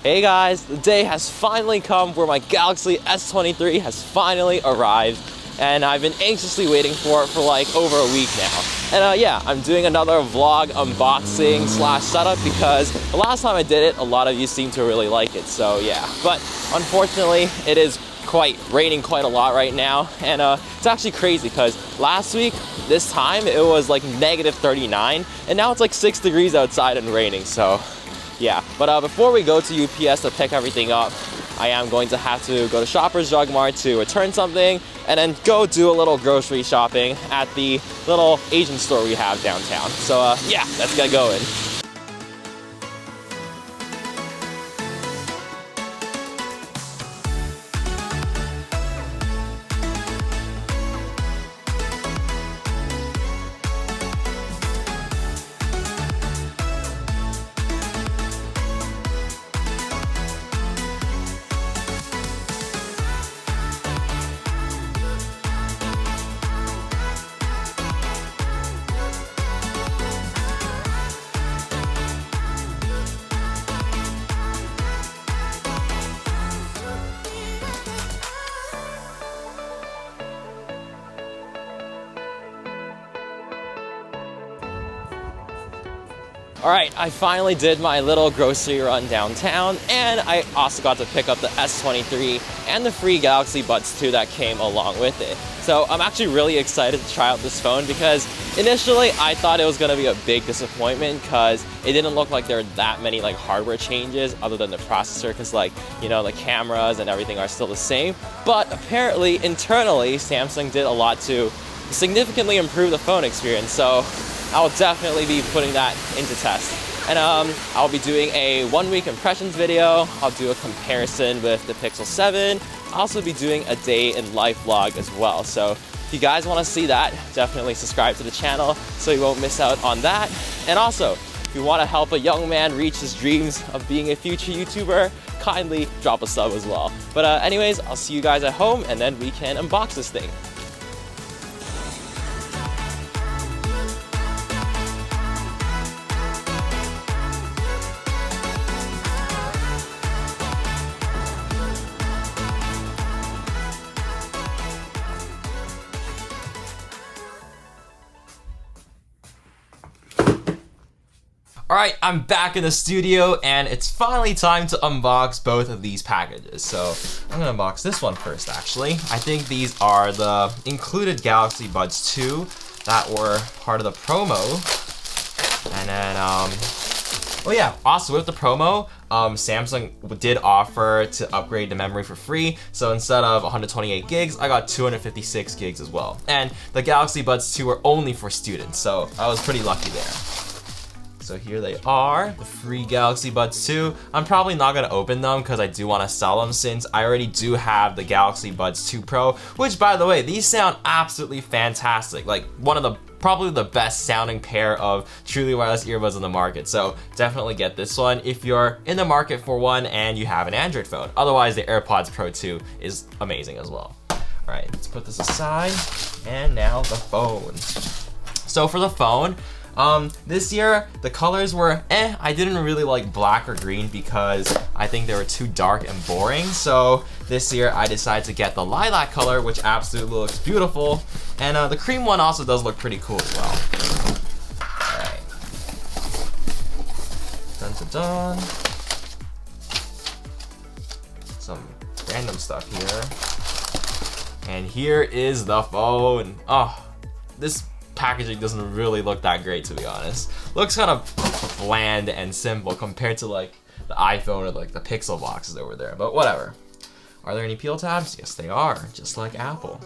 Hey guys, the day has finally come where my Galaxy S23 has finally arrived, and I've been anxiously waiting for it for like over a week now. And yeah, I'm doing another vlog unboxing slash setup because the last time I did it, a lot of you seemed to really like it, so yeah. But unfortunately, it is raining quite a lot right now, and it's actually crazy because last week, this time, it was like negative 39, and now it's like 6 degrees outside and raining, so yeah. But before we go to UPS to pick everything up, I am going to have to go to Shoppers Drug Mart to return something and then go do a little grocery shopping at the little Asian store we have downtown. So yeah, let's get going. Alright, I finally did my little grocery run downtown, and I also got to pick up the S23 and the free Galaxy Buds 2 that came along with it. So I'm actually really excited to try out this phone because initially I thought it was going to be a big disappointment because it didn't look like there were that many like hardware changes other than the processor, because like, you know, the cameras and everything are still the same. But apparently internally Samsung did a lot to significantly improve the phone experience, so I'll definitely be putting that into test. And I'll be doing a 1-week impressions video. I'll do a comparison with the Pixel 7. I'll also be doing a day in life vlog as well. So if you guys want to see that, definitely subscribe to the channel so you won't miss out on that. And also, if you want to help a young man reach his dreams of being a future YouTuber, kindly drop a sub as well. But anyways, I'll see you guys at home and then we can unbox this thing. Alright, I'm back in the studio and it's finally time to unbox both of these packages. So I'm gonna unbox this one first actually. I think these are the included Galaxy Buds 2 that were part of the promo. And then, oh yeah, also with the promo, Samsung did offer to upgrade the memory for free. So instead of 128 gigs, I got 256 gigs as well. And the Galaxy Buds 2 were only for students, so I was pretty lucky there. So here they are, the free Galaxy Buds 2. I'm probably not gonna open them because I do want to sell them since I already do have the Galaxy Buds 2 Pro, which by the way, these sound absolutely fantastic. Like one of the probably the best sounding pair of truly wireless earbuds on the market. So definitely get this one if you're in the market for one and you have an Android phone. Otherwise, the AirPods Pro 2 is amazing as well. All right, let's put this aside. And now the phone. So for the phone, this year, the colors were I didn't really like black or green because I think they were too dark and boring. So this year I decided to get the lilac color, which absolutely looks beautiful. And the cream one also does look pretty cool as well. Alright. Dun dun dun. Some random stuff here. And here is the phone. Oh, this packaging doesn't really look that great, to be honest. Looks kind of bland and simple compared to like the iPhone or like the Pixel boxes over there, but whatever. Are there any peel tabs? Yes, they are, just like Apple.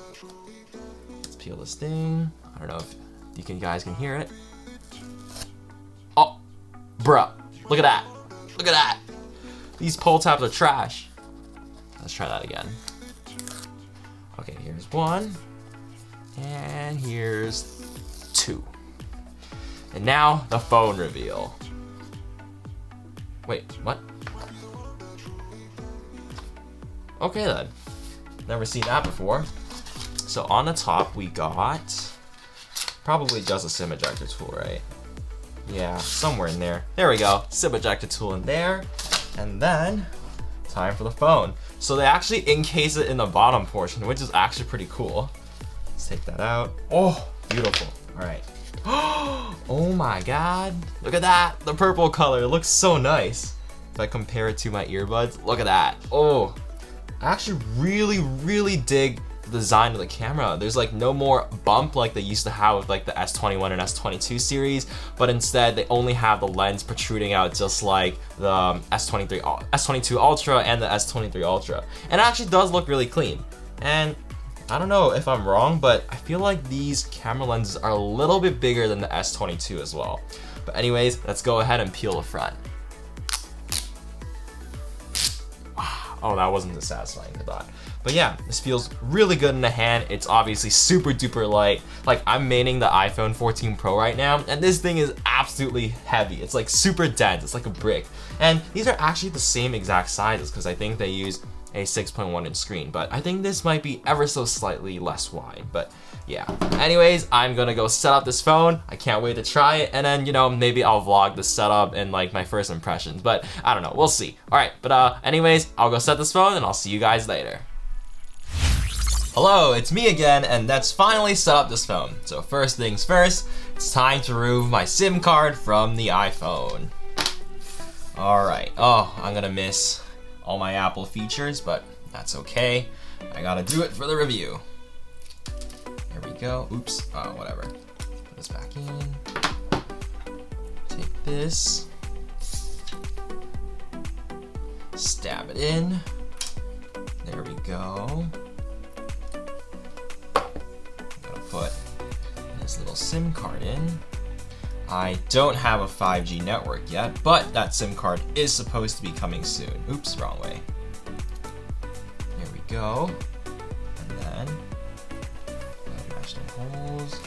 Let's peel this thing. I don't know if you guys can hear it. Oh, bruh, look at that. Look at that. These pull tabs are trash. Let's try that again. Okay, here's one. And here's 2. And now the phone reveal. Wait, what? Okay then. Never seen that before. So on the top we got probably just a SIM ejector tool, right? Yeah, somewhere in there. There we go. SIM ejector tool in there. And then, time for the phone. So they actually encase it in the bottom portion, which is actually pretty cool. Let's take that out. Oh, beautiful. All right. Oh my God. Look at that. The purple color. It looks so nice. If I compare it to my earbuds, look at that. Oh, I actually really dig the design of the camera. There's like no more bump like they used to have with like the S21 and S22 series, but instead they only have the lens protruding out just like the S22 Ultra and the S23 Ultra. And it actually does look really clean. And I don't know if I'm wrong, but I feel like these camera lenses are a little bit bigger than the S22 as well. But anyways, let's go ahead and peel the front. Oh, that wasn't as satisfying as I thought. But yeah, this feels really good in the hand. It's obviously super duper light. Like, I'm maining the iPhone 14 Pro right now, and this thing is absolutely heavy. It's like super dense, it's like a brick. And these are actually the same exact sizes because I think they use a 6.1 inch screen, but I think this might be ever so slightly less wide, but yeah. Anyways, I'm gonna go set up this phone. I can't wait to try it, and then, you know, maybe I'll vlog the setup and like my first impressions, but I don't know, we'll see. All right, but anyways, I'll go set this phone and I'll see you guys later. Hello, it's me again, and let's finally set up this phone. So first things first, it's time to remove my SIM card from the iPhone. All right, oh, I'm gonna miss all my Apple features, but that's okay. I gotta do it for the review. Here we go. Oops. Whatever. Put this back in. Take this. Stab it in. There we go. I'm gonna put this little SIM card in. I don't have a 5G network yet, but that SIM card is supposed to be coming soon. Oops, wrong way. Here we go. And then match the holes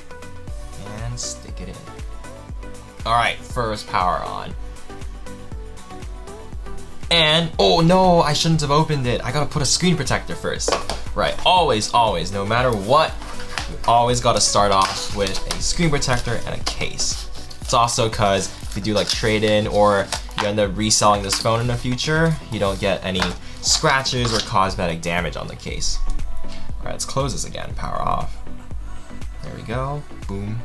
and stick it in. All right, first power on. And, oh no, I shouldn't have opened it. I gotta put a screen protector first. Right, always, no matter what, you always gotta start off with a screen protector and a case. It's also because if you do like trade-in or you end up reselling this phone in the future, you don't get any scratches or cosmetic damage on the case. All right, let's close this again, power off. There we go, boom.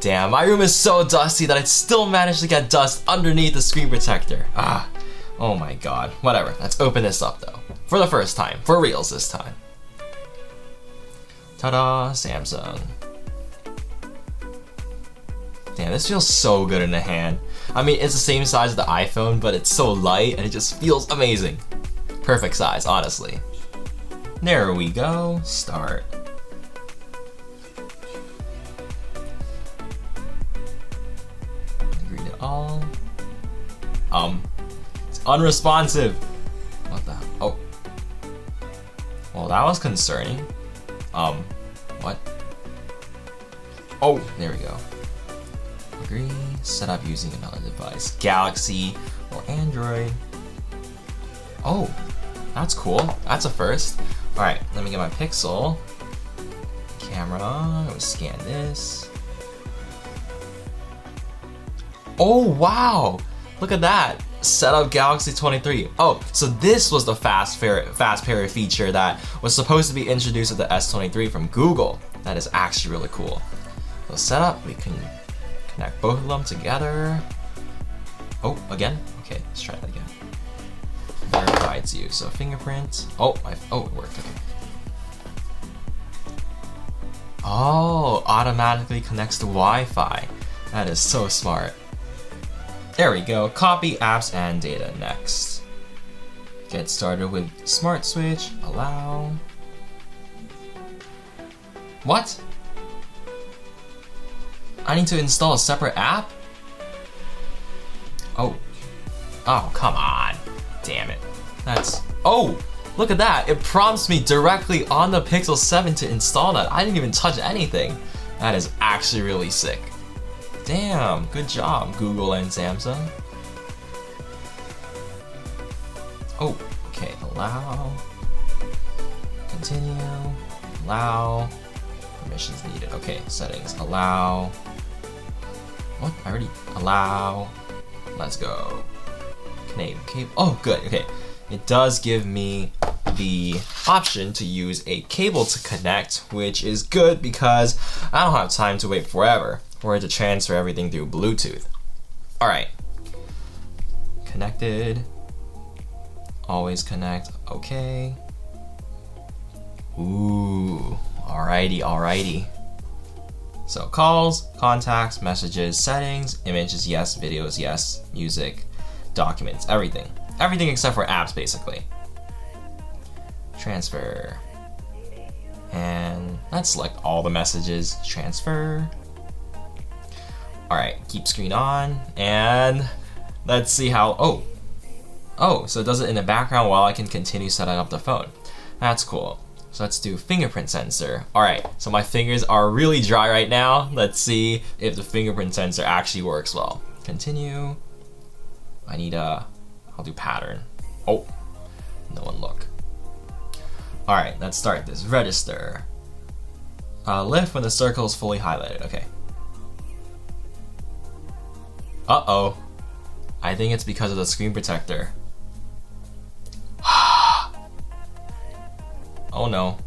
Damn, my room is so dusty that I still managed to get dust underneath the screen protector. Oh my God. Whatever, let's open this up though. For the first time, for reals this time. Ta-da, Samsung. Damn, this feels so good in the hand. I mean, it's the same size as the iPhone, but it's so light and it just feels amazing. Perfect size, honestly. There we go, start. All. It's unresponsive. What the? Oh. Well, that was concerning. What? Oh, there we go. Agree. Set up using another device. Galaxy or Android. Oh, that's cool. That's a first. All right, let me get my Pixel. Camera. Let's scan this. Oh wow! Look at that! Set up Galaxy 23. Oh, so this was the fast pair feature that was supposed to be introduced with the S23 from Google. That is actually really cool. So set up, we can connect both of them together. Oh, again? Okay, let's try that again. Verify it's you. So fingerprint. Oh, it worked. Okay. Oh, automatically connects to Wi-Fi. That is so smart. There we go, copy apps and data next. Get started with smart switch, allow. What? I need to install a separate app? Oh, come on, damn it. Oh, look at that, it prompts me directly on the Pixel 7 to install that. I didn't even touch anything. That is actually really sick. Damn, good job, Google and Samsung. Oh, okay, allow, continue, allow, permissions needed. Okay, settings, allow. What? I already allow. Let's go. Cable. Oh, good. Okay, it does give me the option to use a cable to connect, which is good because I don't have time to wait forever for it to transfer everything through Bluetooth. All right, connected. Always connect. Okay. Ooh. Alrighty. So calls, contacts, messages, settings, images, yes, videos, yes, music, documents, everything. Everything except for apps, basically. Transfer. And let's select all the messages. Transfer. Alright, keep screen on. And let's see how, oh, so it does it in the background while I can continue setting up the phone. That's cool. So let's do fingerprint sensor. Alright, so my fingers are really dry right now. Let's see if the fingerprint sensor actually works well. Continue. I'll do pattern. Oh, no one look. Alright, let's start this. Register. Lift when the circle is fully highlighted. Okay. Uh-oh. I think it's because of the screen protector. Oh no.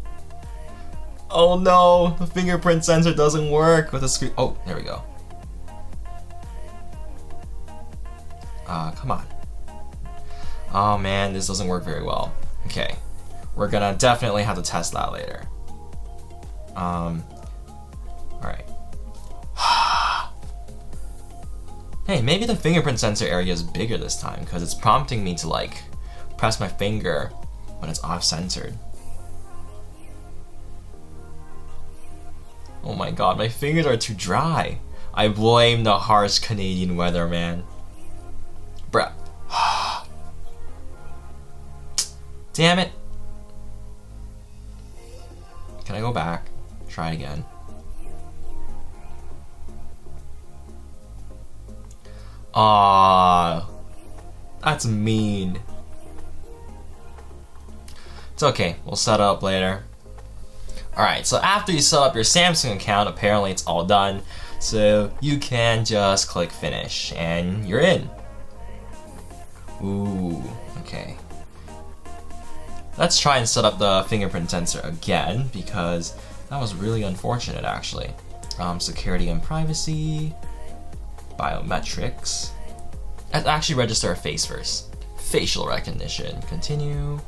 Oh no, the fingerprint sensor doesn't work with the screen. Oh, there we go. Come on. Oh man, this doesn't work very well. Okay, we're gonna definitely have to test that later. Alright. Hey, maybe the fingerprint sensor area is bigger this time because it's prompting me to like press my finger when it's off-centered. Oh my god, my fingers are too dry. I blame the harsh Canadian weather, man. Bruh. Damn it. Can I go back? Try it again. Aww. That's mean. It's okay, we'll set it up later. Alright, so after you set up your Samsung account, apparently it's all done. So you can just click finish and you're in. Ooh, okay. Let's try and set up the fingerprint sensor again because that was really unfortunate actually. Security and privacy, biometrics. Let's actually register a face first. Facial recognition, continue.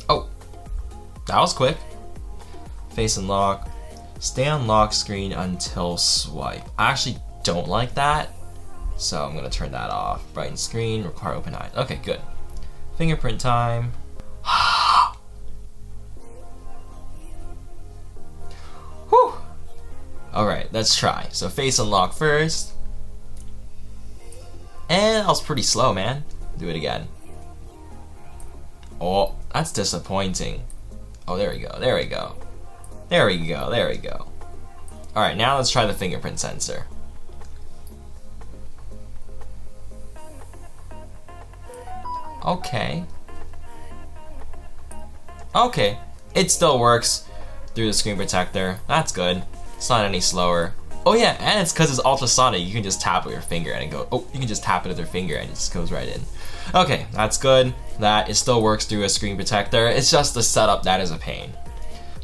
Oh, that was quick. Face unlock. Stay on lock screen until swipe. I actually don't like that, so I'm gonna turn that off. Brighten screen, require open eyes. Okay, good. Fingerprint time. Whew. Alright, let's try. So face unlock first. And that was pretty slow, man. Do it again. Oh, that's disappointing. Oh, there we go, there we go. There we go, there we go. Alright, now let's try the fingerprint sensor. Okay. Okay, it still works through the screen protector. That's good. It's not any slower. Oh yeah, and it's because it's ultrasonic. You can just tap with your finger and it goes. Oh, you can just tap it with your finger and it just goes right in. Okay, that's good. That it still works through a screen protector. It's just the setup that is a pain.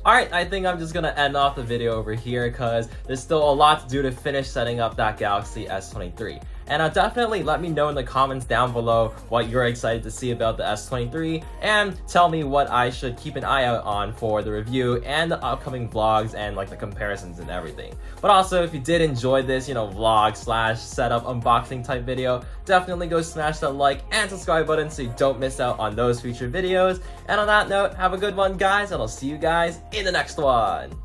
Alright, I think I'm just gonna end off the video over here because there's still a lot to do to finish setting up that Galaxy S23. And definitely let me know in the comments down below what you're excited to see about the S23 and tell me what I should keep an eye out on for the review and the upcoming vlogs and like the comparisons and everything. But also, if you did enjoy this, vlog / setup unboxing type video, definitely go smash that like and subscribe button so you don't miss out on those future videos. And on that note, have a good one guys, and I'll see you guys in the next one.